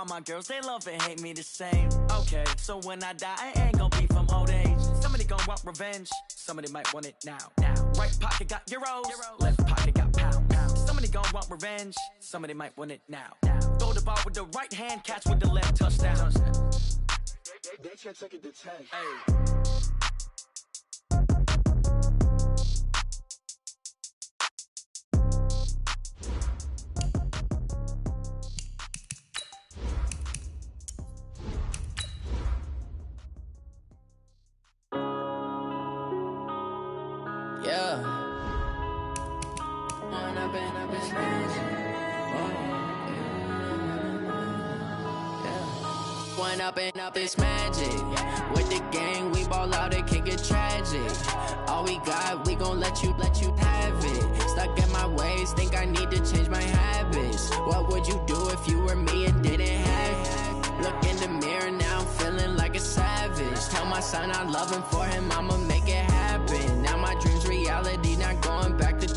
All my girls, they love and hate me the same. Okay, so when I die, I ain't gonna be from old age. Somebody gonna want revenge, somebody might want it now. Right pocket got euros, left pocket got pounds. Somebody gonna want revenge, somebody might want it now. Throw the ball with the right hand, catch with the left, touchdown. They can't take it to 10. Hey. Yeah. One up and up, it's magic. With the gang, we ball out, it can get tragic. All we got, we gon' let you have it. Stuck in my ways, think I need to change my habits. What would you do if you were me and didn't have it? Look in the mirror, now I'm feeling like a savage. Tell my son I love him, for him I'ma make it happen. Now my dream's reality, not going back to.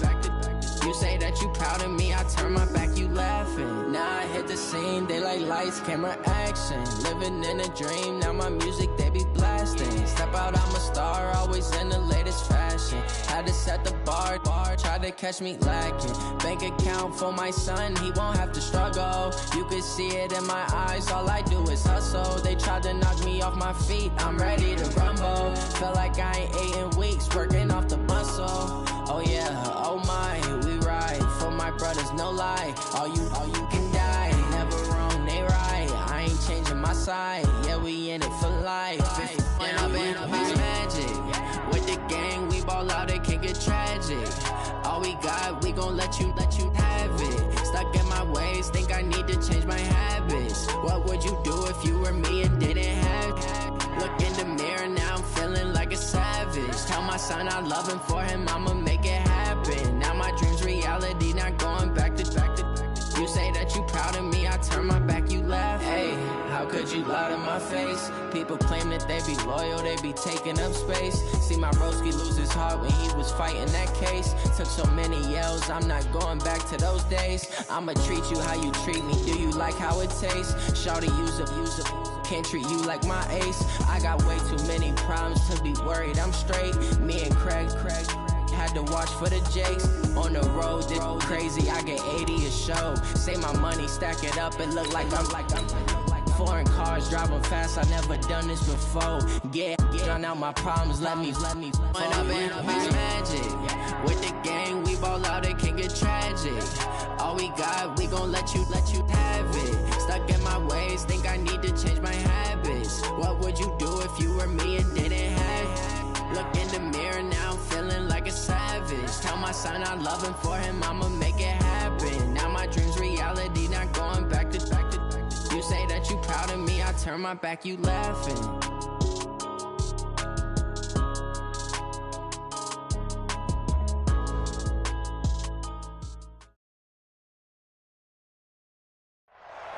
You say that you proud of me, I turn my back, you laughing. Now I hit the scene, they like lights, camera, action. Living in a dream, now my music, they be blasting. Step out, I'm a star, always in the latest fashion. Had to set the bar, try to catch me lacking. Bank account for my son, he won't have to struggle. You can see it in my eyes, all I do is hustle. They tried to knock me off my feet, I'm ready to rumble. Feel like I ain't ate in weeks, working off the muscle. Oh yeah, oh my, we ride for my brothers, no lie. All you can die, never wrong, they right. I ain't changing my side, yeah, we in it for life. When up and up, it's magic. With the gang, we ball out, it can get tragic. All we got, we gon' let you have it. Stuck in my ways, think I need to change my habits. What would you do if you were me and didn't have it? Look in the mirror, now I'm feeling like a savage. Tell my son I love him, for him I'ma make it happen. Now my dream's reality, not going back to. You say that you proud of me, I turn my back, you laugh. Hey, how could you lie to my face? People claim that they be loyal, they be taking up space. See my broski lose his heart when he was fighting that case. Took so many yells, I'm not going back to those days. I'ma treat you how you treat me, do you like how it tastes? Shawty, use up, can't treat you like my ace. I got way too many problems to be worried, I'm straight. Me and Craig had to watch for the Jakes. On the road, this crazy, I get 80 a show. Say my money, stack it up, it look like I'm foreign cars, driving fast, I never done this before. Get drown out my problems, let me When up and up, it's magic. With the gang, we ball out, it can get tragic. All we got, we gon' let you have it. Stuck in my ways, think I need to change my habits. What would you do if you were me and didn't have it? Look in the mirror, now I'm feeling like a savage. Tell my son I love him, for him I'ma make it happen. Now my dream's reality, not going back to. You say that you proud of me, I turn my back, you laughing.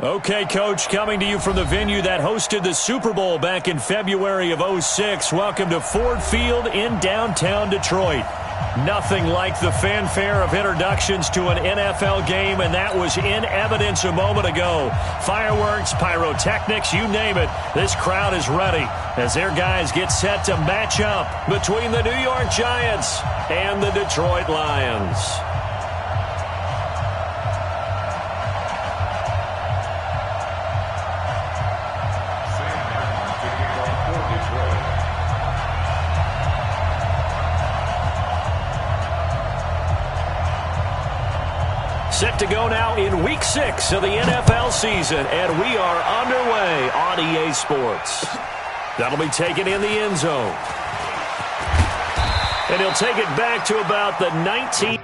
Okay, Coach, coming to you from the venue that hosted the Super Bowl back in February of '06. Welcome to Ford Field in downtown Detroit. Nothing like the fanfare of introductions to an NFL game, and that was in evidence a moment ago. Fireworks, pyrotechnics, you name it. This crowd is ready as their guys get set to match up between the New York Giants and the Detroit Lions. Set to go now in Week 6 of the NFL season, and we are underway on EA Sports. That'll be taken in the end zone. And he'll take it back to about the 19.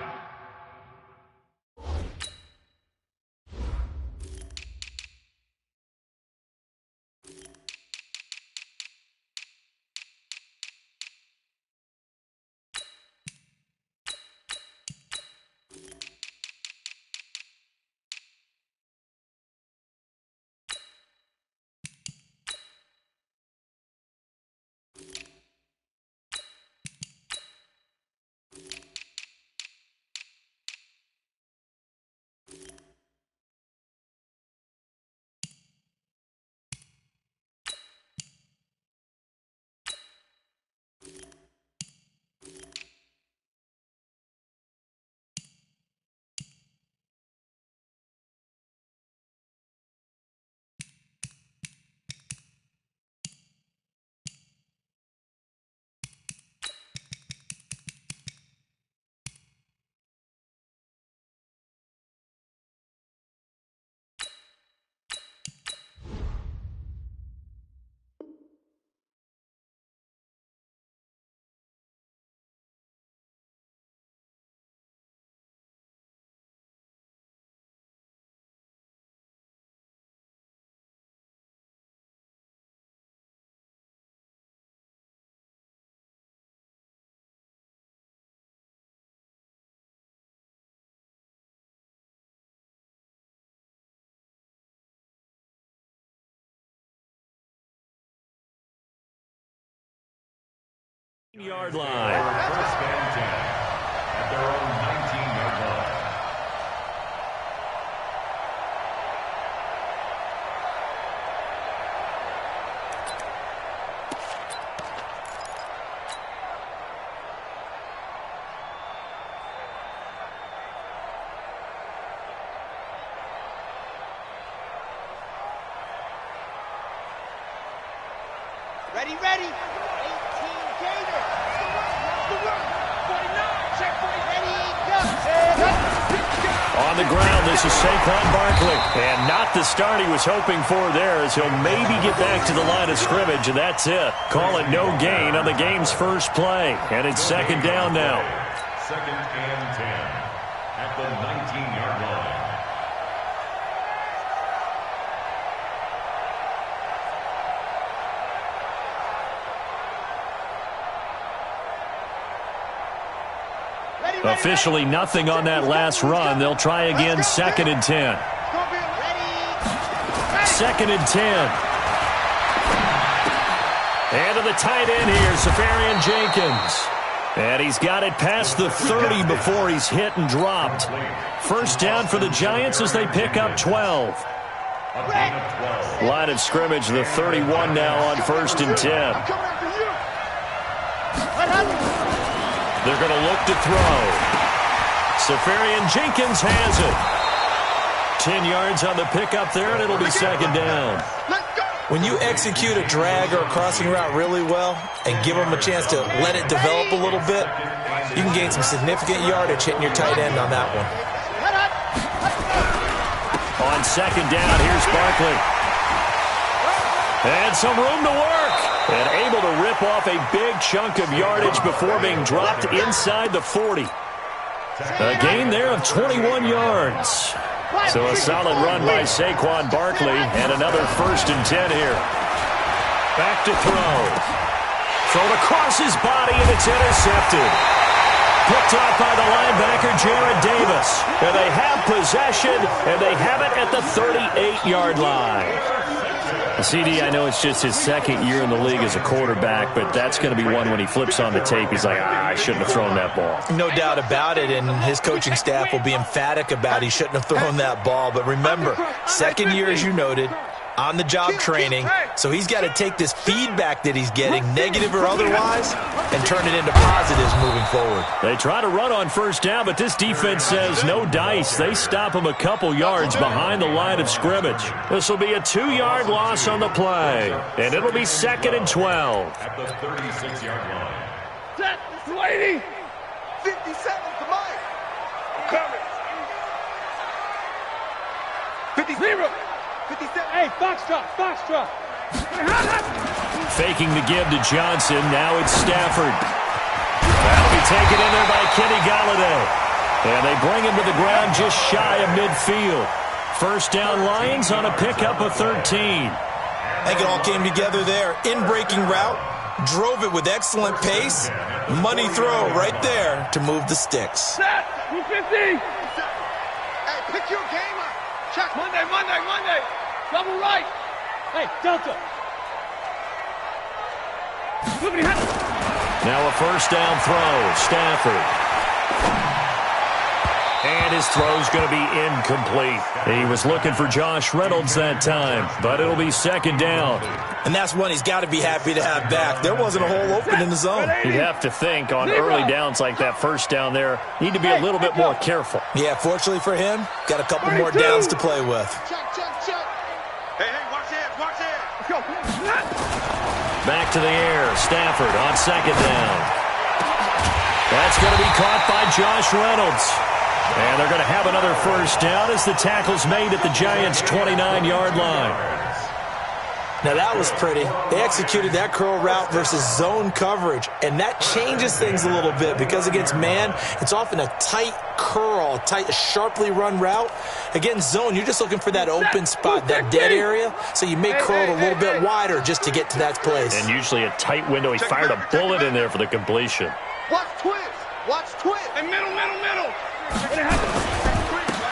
Yard line. First and 10 at their own 19-yard line. Ready, ready. 18 Gator. The run. 49. Check 40. Ready, go. On the ground, this is Saquon Barkley. And not the start he was hoping for there, as he'll maybe get back to the line of scrimmage, and that's it. Call it no gain on the game's first play. And it's second down now. Second and 10 at the 19-yard line. Officially nothing on that last run. They'll try again, second and 10. Second and 10. And to the tight end here, Safarian Jenkins. And he's got it past the 30 before he's hit and dropped. First down for the Giants as they pick up 12. Line of scrimmage, the 31 now on first and 10. They're going to look to throw. Safarian Jenkins has it. 10 yards on the pickup there, and it'll be second down. When you execute a drag or a crossing route really well and give them a chance to let it develop a little bit, you can gain some significant yardage hitting your tight end on that one. On second down, here's Barkley. And some room to work. And able to rip off a big chunk of yardage before being dropped inside the 40. A gain there of 21 yards. So a solid run by Saquon Barkley, and another first and 10 here. Back to throw. Thrown across his body, and it's intercepted. Picked off by the linebacker, Jared Davis. And they have possession, and they have it at the 38-yard line. CD, I know it's just his second year in the league as a quarterback, but that's going to be one when he flips on the tape. He's like, I shouldn't have thrown that ball. No doubt about it, and his coaching staff will be emphatic about he shouldn't have thrown that ball. But remember, second year, as you noted, on-the-job training, so he's got to take this feedback that he's getting, negative or otherwise, and turn it into positives moving forward. They try to run on first down, but this defense says no dice. They stop him a couple yards behind the line of scrimmage. This will be a 2-yard loss on the play, and it'll be second and 12. At the 36-yard line. Set. Waiting. 50 seconds to mine. Coming. 50 0. 57. Hey, Foxtrot, Foxtrot. Faking the give to Johnson. Now it's Stafford. That'll be taken in there by Kenny Golladay. And they bring him to the ground just shy of midfield. First down Lions on a pickup of 13. I think it all came together there. In-breaking route, drove it with excellent pace. Money throw right there to move the sticks. Set. 250. Hey, pick your game up. Check. Monday. Double right. Hey, Delta. Now a first down throw. Stafford. And his throw's going to be incomplete. He was looking for Josh Reynolds that time, but it'll be second down. And that's one he's got to be happy to have back. There wasn't a hole open in the zone. You'd have to think on early downs like that first down there, need to be a little bit more careful. Yeah, fortunately for him, got a couple more downs to play with. Check. Hey, watch it. Let's go. Back to the air. Stafford on second down. That's going to be caught by Josh Reynolds. And they're going to have another first down as the tackle's made at the Giants' 29-yard line. Now that was pretty. They executed that curl route versus zone coverage, and that changes things a little bit because against man, it's often a tight curl, tight, sharply run route. Against zone, you're just looking for that open spot, that dead area, so you may curl it a little bit wider just to get to that place. And usually a tight window. He fired a bullet in there for the completion. Watch twist. And middle.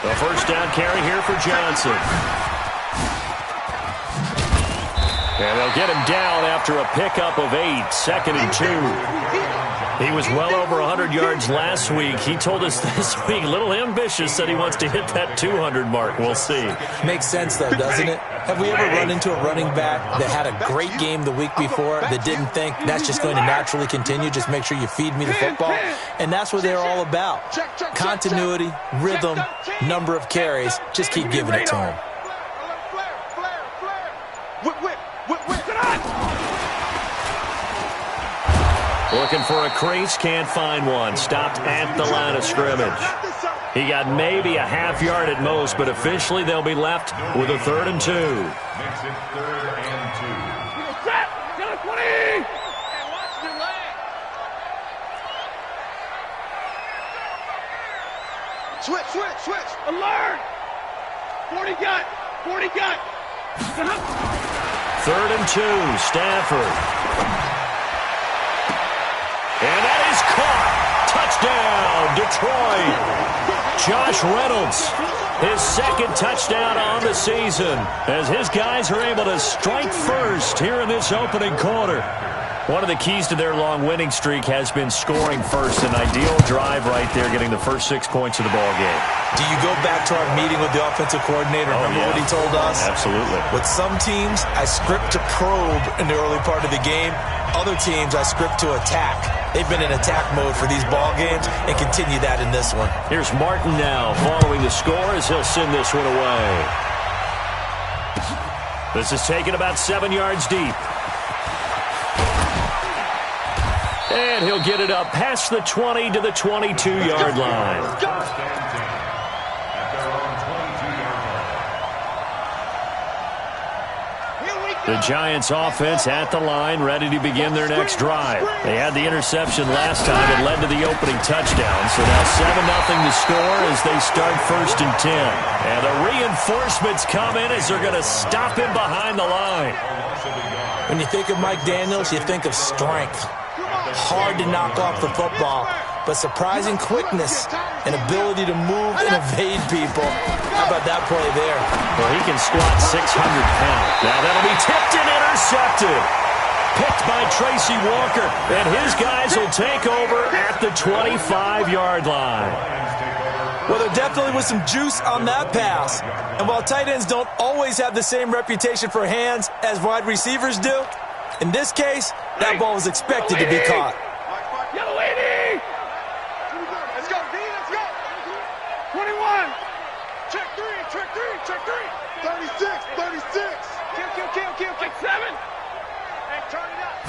The first down carry here for Johnson. And they'll get him down after a pickup of 8, 2nd and 2. He was well over 100 yards last week. He told us this week, a little ambitious, that he wants to hit that 200 mark. We'll see. Makes sense, though, doesn't it? Have we ever run into a running back that had a great game the week before that didn't think that's just going to naturally continue? Just make sure you feed me the football. And that's what they're all about. Continuity, rhythm, number of carries. Just keep giving it to him. Looking for a crease, can't find one. Stopped at the line of scrimmage. He got maybe a half yard at most, but officially they'll be left with a 3rd and 2. Makes it 3rd and 2. Get a 20! Switch! Alert! 40 gun! 3rd and 2, Stafford. And that is caught. Touchdown, Detroit. Josh Reynolds, his 2nd touchdown on the season, as his guys are able to strike first here in this opening quarter. One of the keys to their long winning streak has been scoring first. An ideal drive right there, getting the first 6 points of the ball game. Do you go back to our meeting with the offensive coordinator? Remember what he told us? Absolutely. With some teams, I script to probe in the early part of the game. Other teams, I script to attack. They've been in attack mode for these ball games and continue that in this one. Here's Martin now following the score as he'll send this one away. This is taken about 7 yards deep. And he'll get it up past the 20 to the 22-yard line. The Giants offense at the line, ready to begin their next drive. They had the interception last time. It led to the opening touchdown. So now 7-0 to score as they start 1st and 10. And the reinforcements come in as they're going to stop him behind the line. When you think of Mike Daniels, you think of strength. Hard to knock off the football, but surprising quickness and ability to move and evade people. How about that play there? Well, he can squat 600 pounds. Now that'll be tipped and intercepted. Picked by Tracy Walker, and his guys will take over at the 25-yard line. Well, there definitely was some juice on that pass. And while tight ends don't always have the same reputation for hands as wide receivers do, in this case, that ball was expected to be caught. Yellow lady! Let's go, D, let's go! 21! Check 3! 36! Kill! Like 7! Hey, turn it up!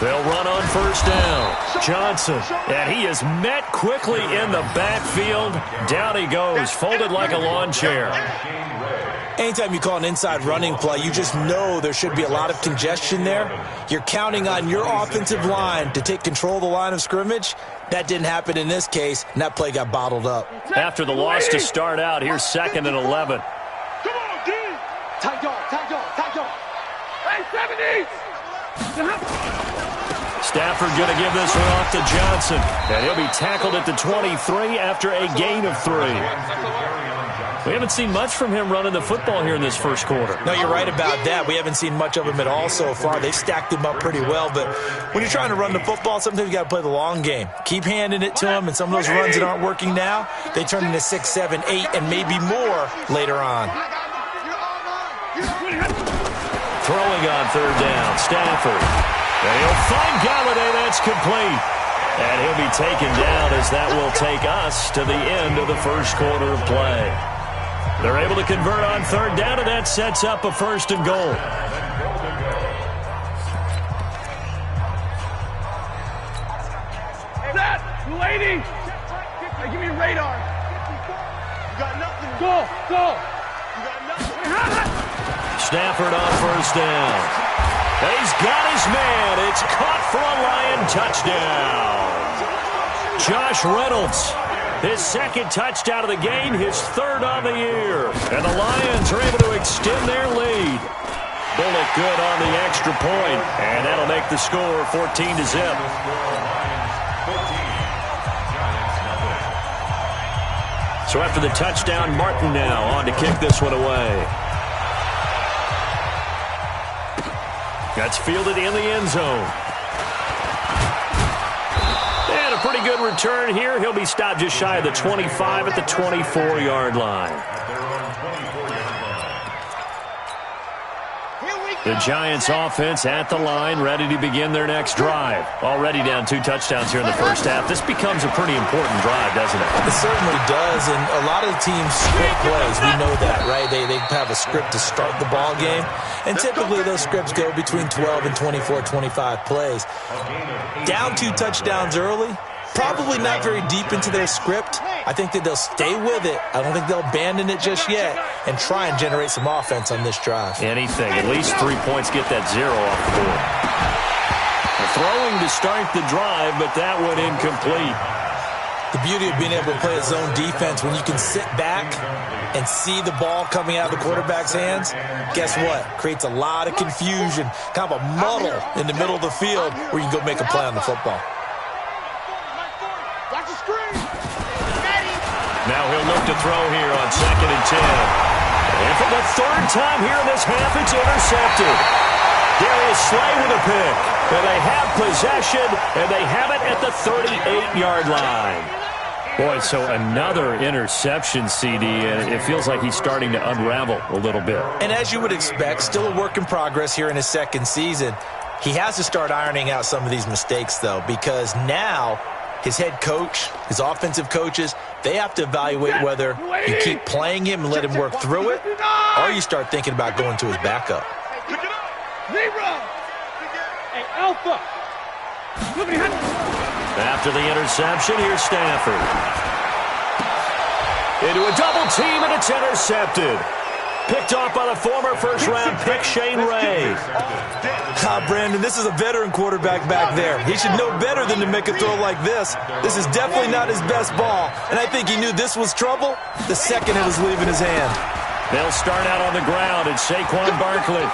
They'll run on 1st down. Johnson, and he is met quickly in the backfield. Down he goes, folded like a lawn chair. Anytime you call an inside running play, you just know there should be a lot of congestion there. You're counting on your offensive line to take control of the line of scrimmage. That didn't happen in this case, and that play got bottled up. After the loss to start out, here's 2nd and 11. Come on, D! Tight dog! Hey, 70! Stafford going to give this one off to Johnson, and he'll be tackled at the 23 after a gain of 3. We haven't seen much from him running the football here in this first quarter. No, you're right about that. We haven't seen much of him at all so far. They've stacked him up pretty well, but when you're trying to run the football, sometimes you got to play the long game. Keep handing it to him, and some of those runs that aren't working now, they turn into 6, 7, 8, and maybe more later on. Throwing on 3rd down, Stafford. And he'll find Galladay. That's complete. And he'll be taken down as that will take us to the end of the first quarter of play. They're able to convert on 3rd down, and that sets up a 1st and goal. That lady! Hey, give me a radar. You got nothing. Go! You got nothing. Stafford on 1st down. He's got his man. It's caught for a Lion touchdown. Josh Reynolds, his 2nd touchdown of the game, his 3rd on the year. And the Lions are able to extend their lead. Bullock good on the extra point, and that'll make the score 14-0. So after the touchdown, Martin now on to kick this one away. That's fielded in the end zone. And a pretty good return here. He'll be stopped just shy of the 25 at the 24-yard line. The Giants offense at the line, ready to begin their next drive. Already down 2 touchdowns here in the first half. This becomes a pretty important drive, doesn't it? It certainly does, and a lot of the teams script plays. We know that, right? They have a script to start the ball game, and typically those scripts go between 12 and 24, 25 plays. Down 2 touchdowns early, probably not very deep into their script. I think that they'll stay with it. I don't think they'll abandon it just yet and try and generate some offense on this drive. Anything. At least 3 points, get that 0 off the board. Throwing to start the drive, but that went incomplete. The beauty of being able to play a zone defense, when you can sit back and see the ball coming out of the quarterback's hands, guess what? Creates a lot of confusion, kind of a muddle in the middle of the field where you can go make a play on the football. Now he'll look to throw here on 2nd and 10. And for the 3rd time here in this half, it's intercepted. Darius Slay with a pick. And they have possession, and they have it at the 38-yard line. Boy, so another interception, CD, and it feels like he's starting to unravel a little bit. And as you would expect, still a work in progress here in his 2nd season. He has to start ironing out some of these mistakes, though, because now his head coach, his offensive coaches, they have to evaluate whether you keep playing him and let him work through it, or you start thinking about going to his backup. After the interception, here's Stafford. Into a double team, and it's intercepted. Picked off by the former first-round pick, Shane Ray. Brandon, this is a veteran quarterback back there. He should know better than to make a throw like this. This is definitely not his best ball, and I think he knew this was trouble the second it was leaving his hand. They'll start out on the ground, and Saquon Barkley.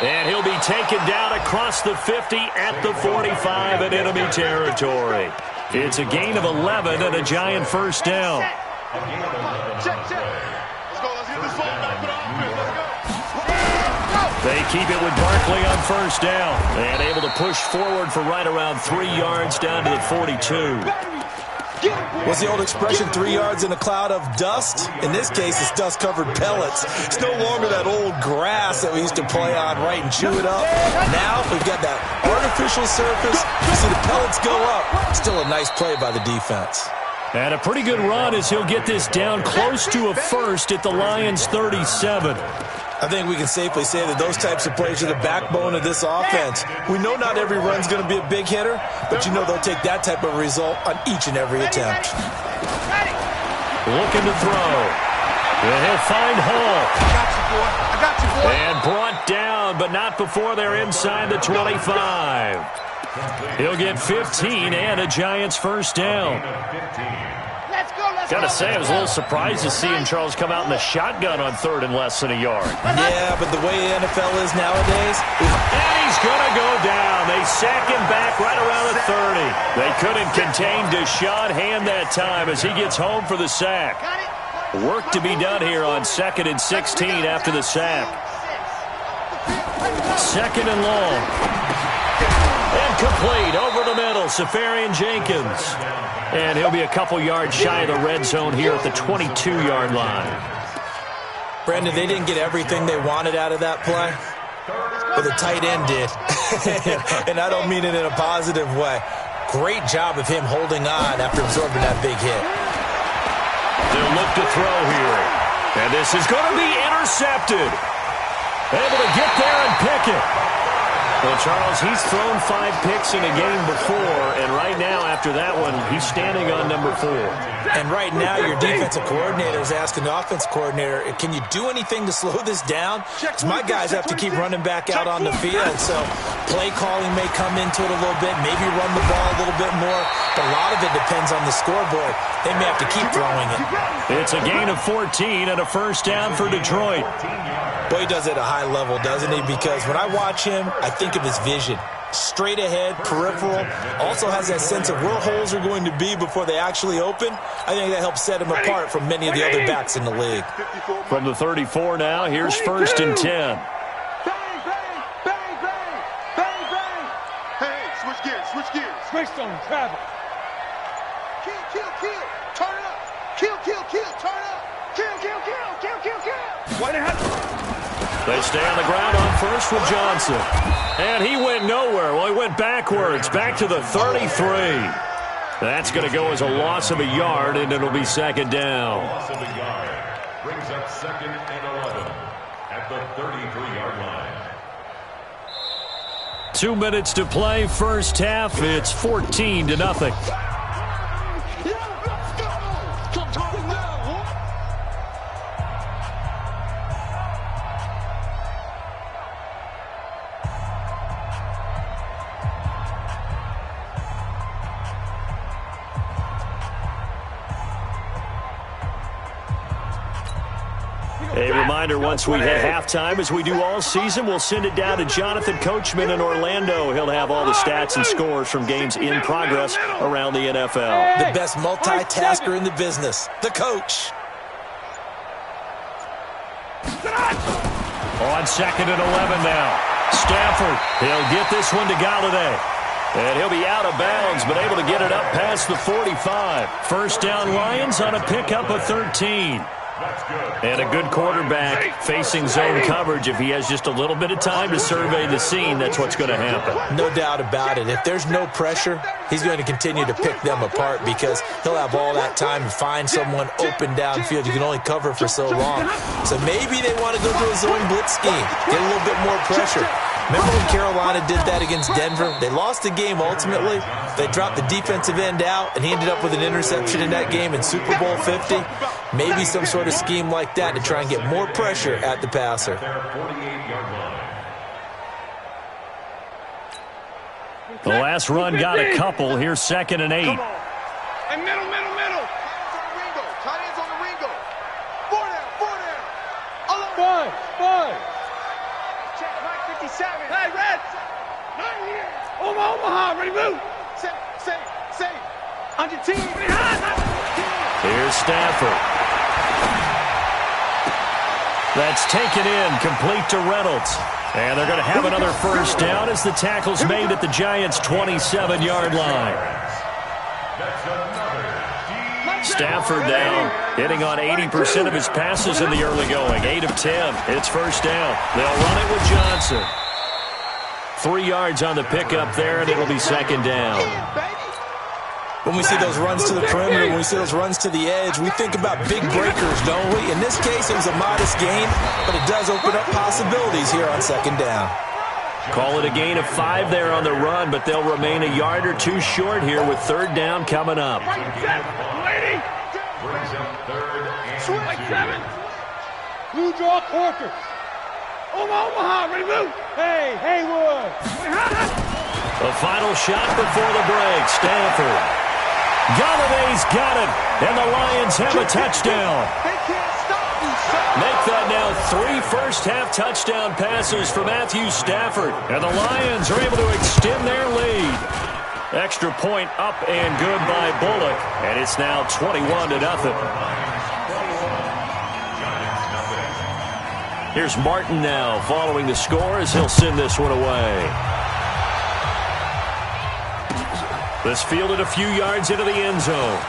And he'll be taken down across the 50 at the 45 in enemy territory. It's a gain of 11 and a Giant first down. They keep it with Barkley on first down. And able to push forward for right around 3 yards down to the 42. What's the old expression, 3 yards in a cloud of dust? In this case, it's dust-covered pellets. It's no longer that old grass that we used to play on, right, and chew it up. Now we've got that artificial surface. You see the pellets go up. Still a nice play by the defense. And a pretty good run as he'll get this down close to a first at the Lions' 37. I think we can safely say that those types of plays are the backbone of this offense. We know not every run's going to be a big hitter, but you know they'll take that type of result on each and every attempt. Looking to throw. And he'll find Hall. I got you, boy. And brought down, but not before they're inside the 25. He'll get 15 and a Giants first down. Gotta say, I was a little surprised to see him, Charles, come out in the shotgun on 3rd and less than a yard. Yeah, but the way the NFL is nowadays. And he's gonna go down. They sack him back right around the 30. They couldn't contain Deshaun Hand that time as he gets home for the sack. Work to be done here on 2nd and 16 after the sack. 2nd and long. Incomplete over the middle, Safarian Jenkins. And he'll be a couple yards shy of the red zone here at the 22-yard line. Brandon, they didn't get everything they wanted out of that play, but the tight end did. And I don't mean it in a positive way. Great job of him holding on after absorbing that big hit. They'll look to throw here. And this is going to be intercepted. Able to get there and pick it. Well, Charles, he's thrown 5 picks in a game before, and right now, after that one, he's standing on number 4. And right now, your defensive coordinator is asking the offensive coordinator, can you do anything to slow this down? Because my guys have to keep running back out on the field, so play calling may come into it a little bit, maybe run the ball a little bit more, but a lot of it depends on the scoreboard. They may have to keep throwing it. It's a gain of 14 and a first down for Detroit. Boy, he does it at a high level, doesn't he? Because when I watch him, I think of his vision. straight ahead, peripheral. Also has that sense of where holes are going to be before they actually open. I think that helps set him apart from many of the other backs in the league. From the 34 now, here's 1st and 10. Bang, bang, bang, bang, bang, bang. Hey, switch gears, switch gears. Switch on travel. Kill, kill, kill. Turn it up. Kill, kill, kill. Turn it up. Kill, kill, kill, kill, kill, kill. What happened? They stay on the ground on first with Johnson. And he went nowhere. Well, he went backwards, back to the 33. That's going to go as a loss of a yard, and it'll be 2nd down. Loss of a yard brings up 2nd and 11 at the 33-yard line. 2 minutes to play, first half. It's 14-0. A reminder, once we hit halftime, as we do all season, we'll send it down to Jonathan Coachman in Orlando. He'll have all the stats and scores from games in progress around the NFL. The best multitasker in the business, the coach. On 2nd and 11 now. Stafford, he'll get this one to Galladay. And he'll be out of bounds, but able to get it up past the 45. First down, Lions on a pickup of 13. And a good quarterback facing zone coverage. If he has just a little bit of time to survey the scene, that's what's going to happen. No doubt about it. If there's no pressure, he's going to continue to pick them apart because he'll have all that time to find someone open downfield. You can only cover for so long. So maybe they want to go to a zone blitz scheme, get a little bit more pressure. Remember when Carolina did that against Denver? They lost the game ultimately. They dropped the defensive end out, and he ended up with an interception in that game in Super Bowl 50. Maybe some sort of scheme like that to try and get more pressure at the passer. The last run got a couple. Here's 2nd and 8. And middle, middle, middle. Tight ends on the Ringo. 4 down. 5. Check back 57. Hey, Red. Not here. Omaha, ready, move. Say. On your team. Here's Stafford. That's taken in, complete to Reynolds. And they're going to have another first down as the tackle's made at the Giants' 27-yard line. Stafford now hitting on 80% of his passes in the early going. 8 of 10. It's first down. They'll run it with Johnson. 3 yards on the pickup there, and it'll be 2nd down. When we see those runs to the perimeter, when we see those runs to the edge, we think about big breakers, don't we? In this case, it was a modest gain, but it does open up possibilities here on 2nd down. Call it a gain of 5 there on the run, but they'll remain a yard or 2 short here with 3rd down coming up. Blue draw Corker. Omaha, ready, move. Hey, Haywood. The final shot before the break. Stafford. Galladay's got it, and the Lions have a touchdown. Make that now 3 first-half touchdown passes for Matthew Stafford, and the Lions are able to extend their lead. Extra point up and good by Bullock, and it's now 21-0. Here's Martin now following the score as he'll send this one away. This fielded a few yards into the end zone.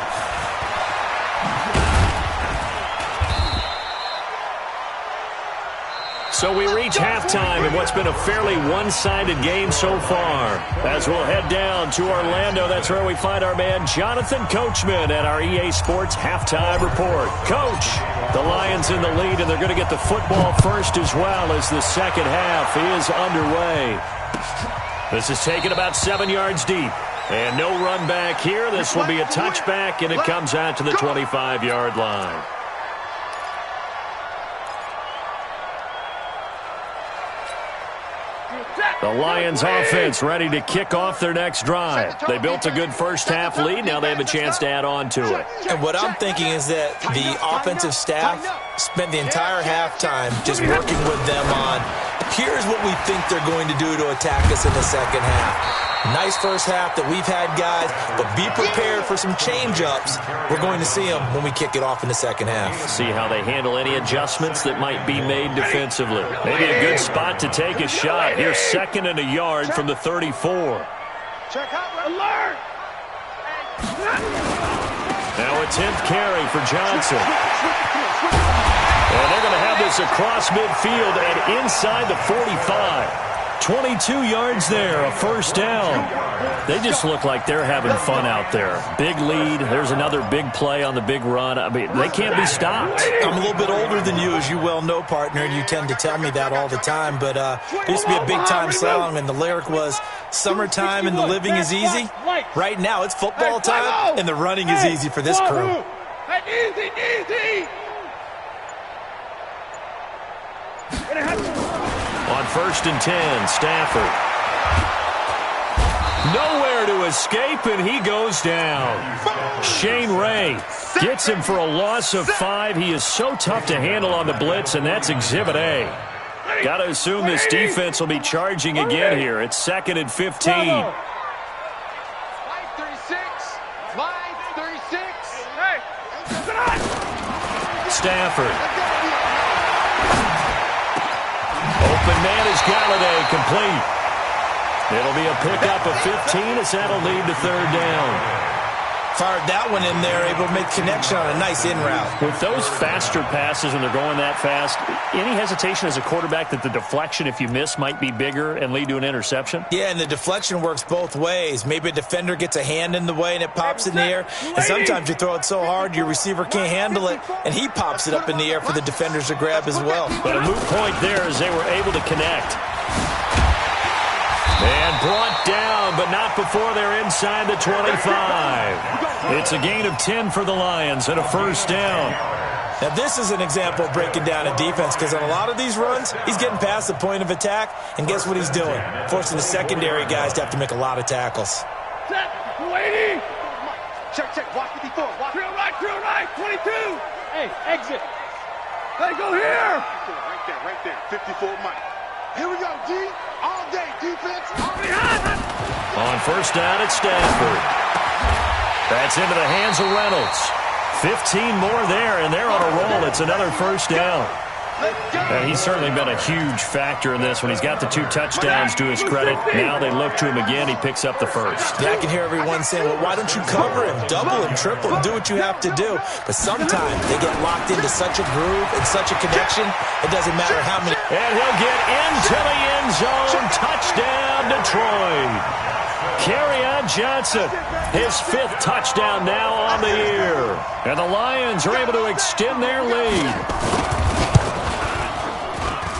So we reach halftime in what's been a fairly one-sided game so far. As we'll head down to Orlando, that's where we find our man Jonathan Coachman at our EA Sports Halftime Report. Coach, the Lions in the lead, and they're going to get the football first as well as the second half is underway. This is taken about 7 yards deep. And no run back here. This will be a touchback, and it comes out to the 25-yard line. The Lions offense ready to kick off their next drive. They built a good first-half lead. Now they have a chance to add on to it. And what I'm thinking is that the offensive staff spent the entire halftime just working with them on, here's what we think they're going to do to attack us in the second half. Nice first half that we've had, guys, but be prepared for some change-ups. We're going to see them when we kick it off in the second half. See how they handle any adjustments that might be made defensively. Maybe a good spot to take a shot. Here's 2nd and a yard from the 34. Check out, alert! Now a 10th carry for Johnson. And they're going to have this across midfield and inside the 45. 22 yards there, a first down. They just look like they're having fun out there. Big lead. There's another big play on the big run. I mean, they can't be stopped. I'm a little bit older than you, as you well know, partner, and you tend to tell me that all the time. But it used to be a big-time song, and the lyric was, summertime and the living is easy. Right now, it's football time, and the running is easy for this crew. Easy! On 1st and 10, Stafford. Nowhere to escape, and he goes down. Shane Ray gets him for a loss of 5. He is so tough to handle on the blitz, and that's Exhibit A. Got to assume this defense will be charging again here. It's 2nd and 15. 5:36. Hey! Stafford. Open man is Galladay, complete. It'll be a pickup of 15 as that'll lead to 3rd down. Fired that one in there, able to make connection on a nice in route. With those faster passes when they're going that fast, any hesitation as a quarterback that the deflection, if you miss, might be bigger and lead to an interception? Yeah, and the deflection works both ways. Maybe a defender gets a hand in the way and it pops in the air. And sometimes you throw it so hard your receiver can't handle it, and he pops it up in the air for the defenders to grab as well. But a moot point there as they were able to connect. And brought down, but not before they're inside the 25. It's a gain of 10 for the Lions and a first down. Now, this is an example of breaking down a defense, because on a lot of these runs, he's getting past the point of attack, and guess what he's doing? Forcing the secondary guys to have to make a lot of tackles. Set, waiting. Check, watch 54. Watch. Drill right, 22. Hey, exit. Hey, go here. Right there, 54 Mike. Here we go, D. All day, defense. On first down, it's Stafford. That's into the hands of Reynolds. 15 more there, and they're on a roll. It's another first down. And he's certainly been a huge factor in this when he's got the 2 touchdowns to his credit. Now they look to him again. He picks up the first. Yeah, I can hear everyone saying, well, why don't you cover him, double him, triple him, do what you have to do. But sometimes they get locked into such a groove and such a connection, it doesn't matter how many. And he'll get into the end zone. Touchdown, Detroit. Kerryon Johnson, his 5th touchdown now on the year. And the Lions are able to extend their lead.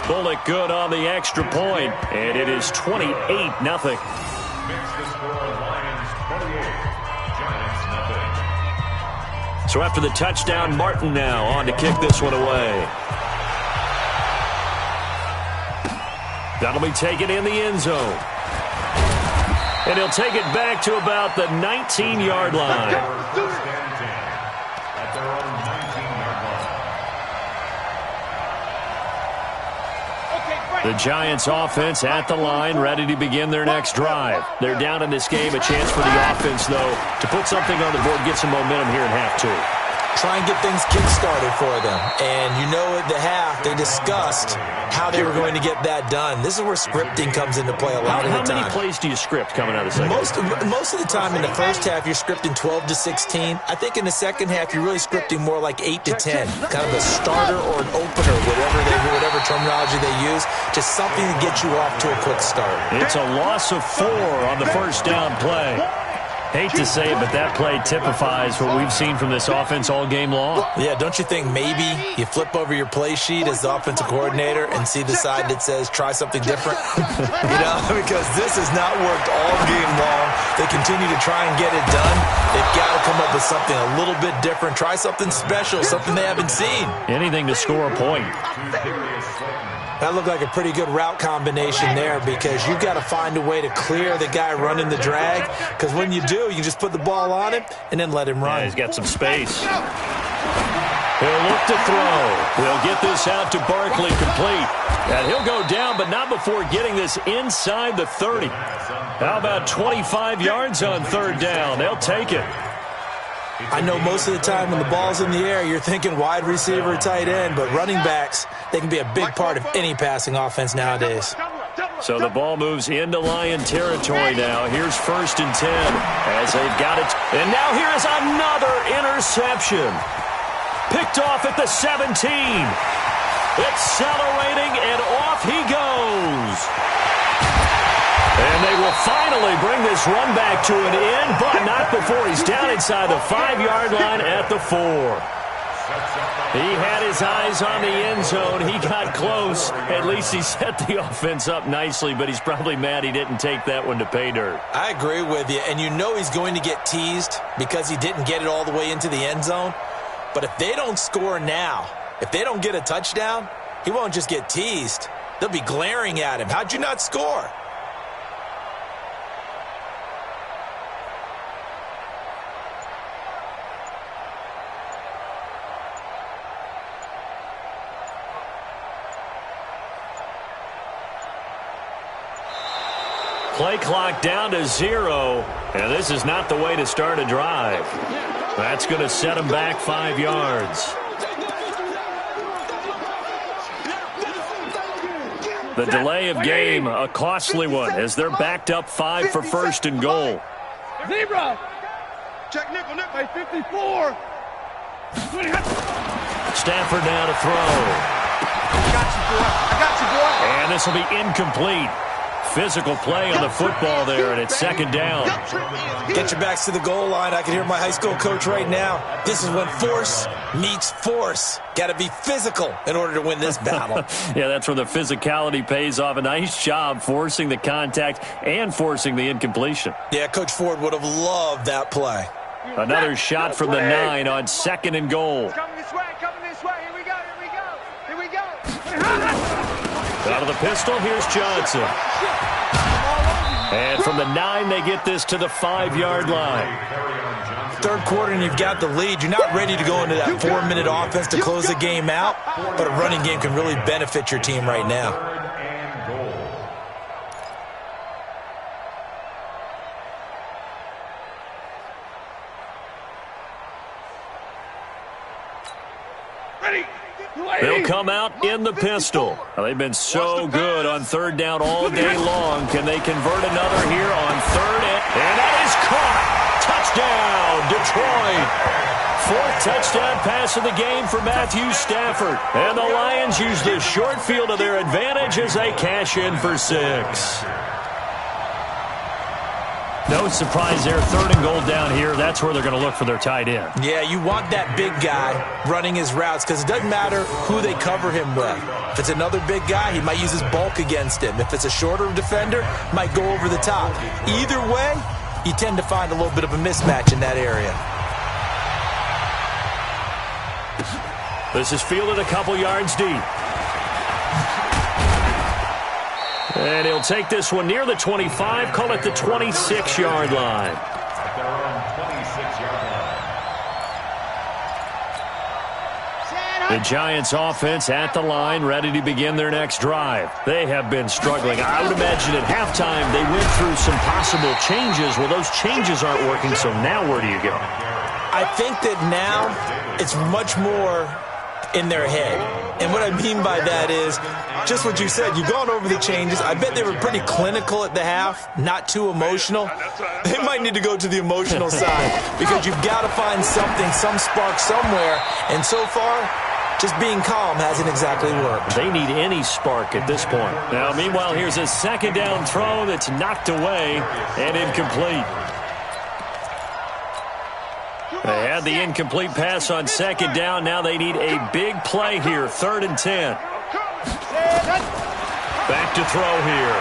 Bullock good on the extra point, and it is 28-0. So after the touchdown, Martin now on to kick this one away. That'll be taken in the end zone. And he'll take it back to about the 19-yard line. The Giants offense at the line, ready to begin their next drive. They're down in this game. A chance for the offense, though, to put something on the board, get some momentum here in half 2. Try and get things kick-started for them. And you know at the half, they discussed how they were going to get that done. This is where scripting comes into play a lot of the time. How many plays do you script coming out of the second? Most of the time in the first half, you're scripting 12 to 16. I think in the second half, you're really scripting more like 8 to 10. Kind of a starter or an opener, whatever terminology they use. Just something to get you off to a quick start. It's a loss of 4 on the first down play. Hate to say it, but that play typifies what we've seen from this offense all game long. Yeah, don't you think maybe you flip over your play sheet as the offensive coordinator and see the side that says try something different? Because this has not worked all game long. They continue to try and get it done. They've got to come up with something a little bit different. Try something special, something they haven't seen. Anything to score a point. That looked like a pretty good route combination there, because you've got to find a way to clear the guy running the drag, because when you do, you just put the ball on him and then let him run. Yeah, he's got some space. He'll look to throw. He'll get this out to Barkley, complete. And he'll go down, but not before getting this inside the 30. How about 25 yards on third down? They'll take it. I know most of the time when the ball's in the air, you're thinking wide receiver, tight end, but running backs, they can be a big part of any passing offense nowadays. So the ball moves into Lion territory now. Here's 1st and 10 as they've got it. And now here is another interception. Picked off at the 17. Accelerating, and off he goes. And they will finally bring this run back to an end, but not before he's down inside the 5-yard line at the 4. He had his eyes on the end zone. He got close. At least he set the offense up nicely, but he's probably mad he didn't take that one to pay dirt. I agree with you, and you know he's going to get teased because he didn't get it all the way into the end zone. But if they don't score now, if they don't get a touchdown, he won't just get teased. They'll be glaring at him. How'd you not score? Play clock down to 0, and this is not the way to start a drive. That's going to set them back 5 yards. The delay of game, a costly one, as they're backed up 5 for 1st and goal. Zebra! Check nickel, 54! Stafford now to throw. I got you, boy. And this will be incomplete. Physical play on the football there, and it's 2nd down. Get your backs to the goal line. I can hear my high school coach right now. This is when force meets force. Got to be physical in order to win this battle. Yeah, that's where the physicality pays off. A nice job forcing the contact and forcing the incompletion. Yeah, Coach Ford would have loved that play. Another shot from the 9 on 2nd and goal. Coming this way. Here we go. Out of the pistol, here's Johnson. And from the 9, they get this to the 5-yard line. Third quarter and you've got the lead. You're not ready to go into that 4-minute offense to close the game out, but a running game can really benefit your team right now. They'll come out in the pistol. Well, they've been so good on 3rd down all day long. Can they convert another here on 3rd? And that is caught. Touchdown, Detroit. 4th touchdown pass of the game for Matthew Stafford. And the Lions use the short field to their advantage as they cash in for 6. No surprise there. 3rd and goal down here. That's where they're going to look for their tight end. Yeah, you want that big guy running his routes because it doesn't matter who they cover him with. If it's another big guy, he might use his bulk against him. If it's a shorter defender, might go over the top. Either way, you tend to find a little bit of a mismatch in that area. This is fielded a couple yards deep. And he'll take this one near the 25, call it the 26-yard line. The Giants offense at the line, ready to begin their next drive. They have been struggling. I would imagine at halftime they went through some possible changes. Well, those changes aren't working, so now where do you go? I think that now it's much more in their head. And what I mean by that is just what you said. You've gone over the changes. I bet they were pretty clinical at the half, not too emotional. They might need to go to the emotional side because you've got to find something, some spark somewhere. And so far, just being calm hasn't exactly worked. They need any spark at this point. Now, meanwhile, here's a 2nd down throw that's knocked away and incomplete. They had the incomplete pass on 2nd down. Now they need a big play here. 3rd and 10. Back to throw here.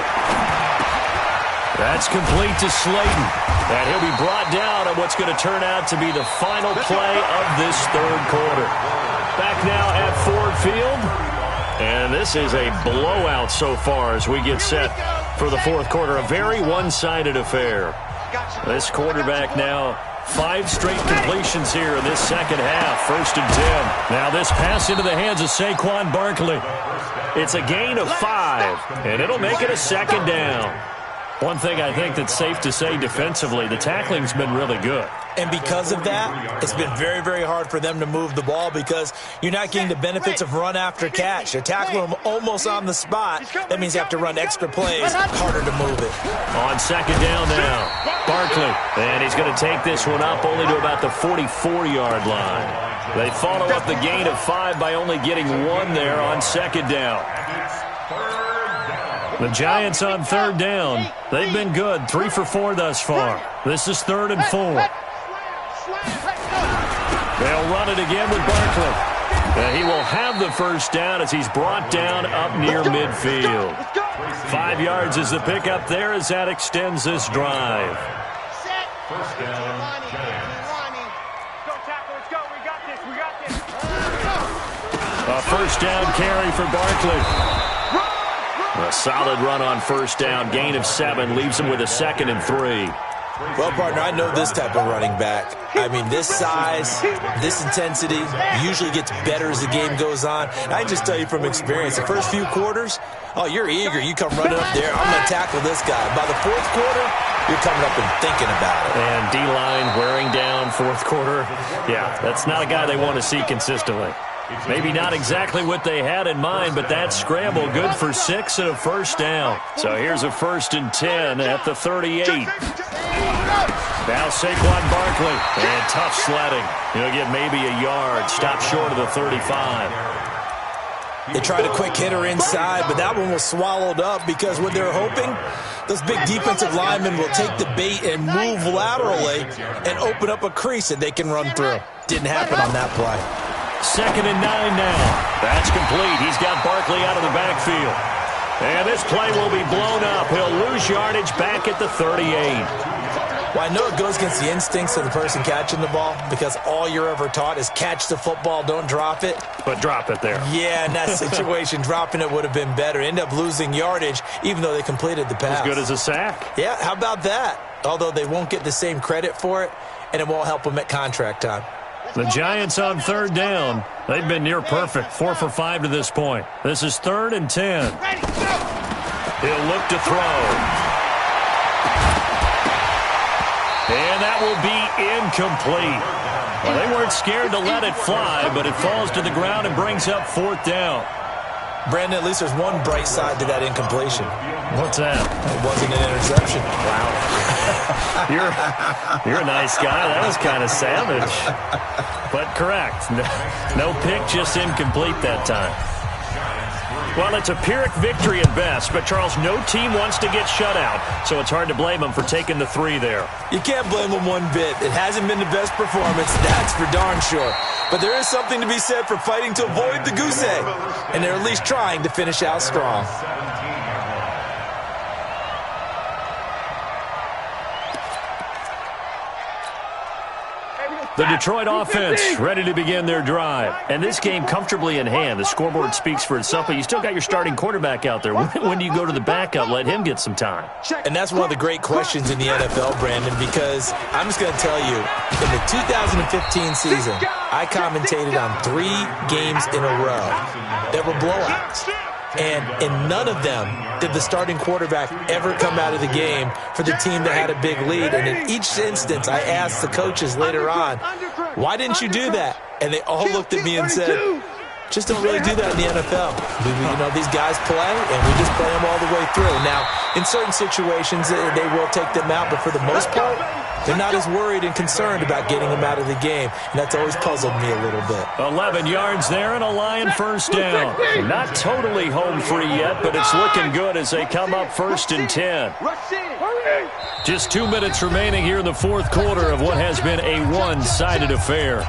That's complete to Slayton. And he'll be brought down on what's going to turn out to be the final play of this 3rd quarter. Back now at Ford Field. And this is a blowout so far as we get set for the 4th quarter. A very one-sided affair. This quarterback now 5 straight completions here in this second half. 1st and 10. Now this pass into the hands of Saquon Barkley. It's a gain of 5, and it'll make it a 2nd down. One thing I think that's safe to say defensively, the tackling's been really good. And because of that, it's been very, very hard for them to move the ball because you're not getting the benefits of run after catch. You're tackling them almost on the spot. That means you have to run extra plays, harder to move it. On 2nd down now, Barkley. And he's going to take this one up only to about the 44-yard line. They follow up the gain of 5 by only getting 1 there on 2nd down. The Giants on 3rd down. They've been good, 3 for 4 thus far. This is 3rd and 4. They'll run it again with Barkley. And he will have the 1st down as he's brought down up near midfield. 5 yards is the pickup there as that extends this drive. 1st down, Giants. A 1st down carry for Barkley. A solid run on 1st down. Gain of 7 leaves him with a 2nd and 3. Well, partner, I know this type of running back. I mean, this size, this intensity usually gets better as the game goes on. And I can just tell you from experience, the first few quarters, oh, you're eager. You come running up there. I'm going to tackle this guy. By the 4th quarter, you're coming up and thinking about it. And D-line wearing down 4th quarter. Yeah, that's not a guy they want to see consistently. Maybe not exactly what they had in mind, but that scramble good for 6 and a 1st down. So here's a 1st and 10 at the 38. Now Saquon Barkley, and tough sledding. He'll get maybe a yard, stop short of the 35. They tried a quick hitter inside, but that one was swallowed up because what they're hoping, those big defensive linemen will take the bait and move laterally and open up a crease that they can run through. Didn't happen on that play. 2nd and 9 now. That's complete. He's got Barkley out of the backfield. And this play will be blown up. He'll lose yardage back at the 38. Well, I know it goes against the instincts of the person catching the ball because all you're ever taught is catch the football, don't drop it. But drop it there. Yeah, in that situation, dropping it would have been better. End up losing yardage even though they completed the pass. As good as a sack. Yeah, how about that? Although they won't get the same credit for it, and it won't help them at contract time. The Giants on 3rd down. They've been near perfect, 4 for 5 to this point. This is 3rd and 10. He'll look to throw. And that will be incomplete. Well, they weren't scared to let it fly, but it falls to the ground and brings up 4th down. Brandon, at least there's one bright side to that incompletion. What's that? It wasn't an interception. Wow. You're a nice guy. That was kind of savage. But correct. No pick, just incomplete that time. Well, it's a Pyrrhic victory at best, but, Charles, no team wants to get shut out, so it's hard to blame them for taking the 3 there. You can't blame them one bit. It hasn't been the best performance, that's for darn sure. But there is something to be said for fighting to avoid the goose egg, and they're at least trying to finish out strong. The Detroit offense ready to begin their drive. And this game comfortably in hand. The scoreboard speaks for itself, but you still got your starting quarterback out there. When do you go to the backup? Let him get some time. And that's one of the great questions in the NFL, Brandon, because I'm just going to tell you, in the 2015 season, I commentated on 3 games in a row that were blowouts. And in none of them did the starting quarterback ever come out of the game for the team that had a big lead. And in each instance, I asked the coaches later on, why didn't you do that? And they all looked at me and said, just don't really do that in the NFL. These guys play, and we just play them all the way through. Now, in certain situations, they will take them out, but for the most part, they're not as worried and concerned about getting them out of the game, and that's always puzzled me a little bit. 11 yards there and a Lion 1st down. Not totally home free yet, but it's looking good as they come up 1st and 10. Just 2 minutes remaining here in the 4th quarter of what has been a one-sided affair.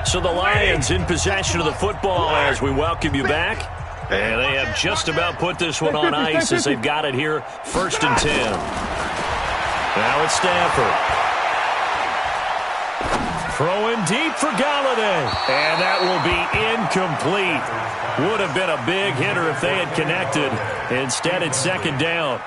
So the Lions in possession of the football as we welcome you back. And they have just about put this one on ice as they've got it here, 1st and 10. Now it's Stafford. Throwing deep for Galladay. And that will be incomplete. Would have been a big hitter if they had connected. Instead, it's 2nd down.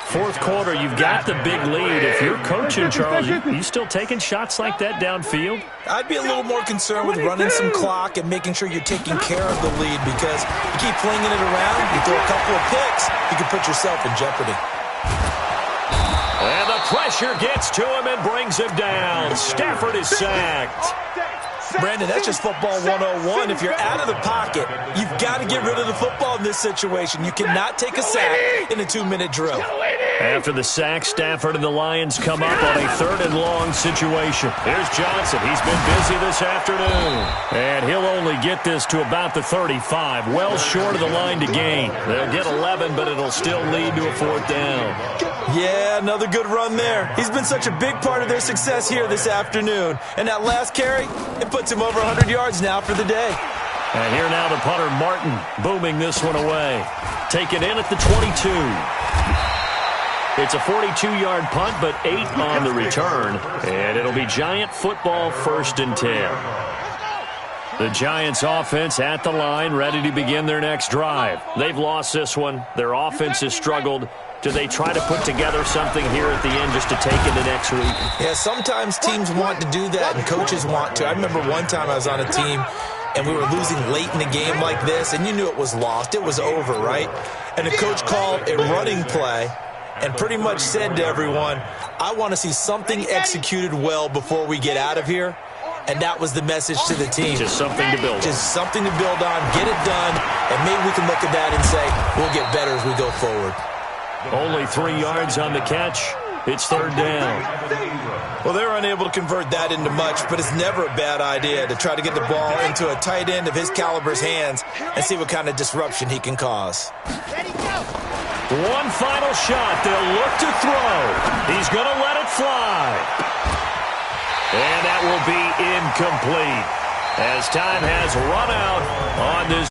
Fourth quarter, you've got the big lead. If you're coaching, Charles, you still taking shots like that downfield? I'd be a little more concerned with running some clock and making sure you're taking care of the lead, because you keep flinging it around, you throw a couple of picks, you can put yourself in jeopardy. And the pressure gets to him and brings him down. Stafford is sacked. Brandon, that's just football 101. If you're out of the pocket, you've got to get rid of the football in this situation. You cannot take a sack in a 2-minute drill. After the sack, Stafford and the Lions come up on a 3rd and long situation. Here's Johnson. He's been busy this afternoon. And he'll only get this to about the 35, well short of the line to gain. They'll get 11, but it'll still lead to a 4th down. Yeah, another good run there. He's been such a big part of their success here this afternoon. And that last carry, it puts him over 100 yards now for the day. And here now the punter, Martin, booming this one away. Taken in at the 22. It's a 42-yard punt, but 8 on the return. And it'll be Giant football, 1st and 10. The Giants offense at the line, ready to begin their next drive. They've lost this one. Their offense has struggled. Do they try to put together something here at the end just to take into next week? Yeah, sometimes teams want to do that and coaches want to. I remember one time I was on a team and we were losing late in the game like this, and you knew it was lost. It was over, right? And the coach called a running play and pretty much said to everyone, I want to see something executed well before we get out of here. And that was the message to the team. Just something to build on. Just something to build on, get it done, and maybe we can look at that and say, we'll get better as we go forward. Only 3 yards on the catch. It's 3rd down. Well, they were unable to convert that into much, but it's never a bad idea to try to get the ball into a tight end of his caliber's hands and see what kind of disruption he can cause. One final shot. They'll look to throw. He's going to let it fly. And that will be incomplete as time has run out on this.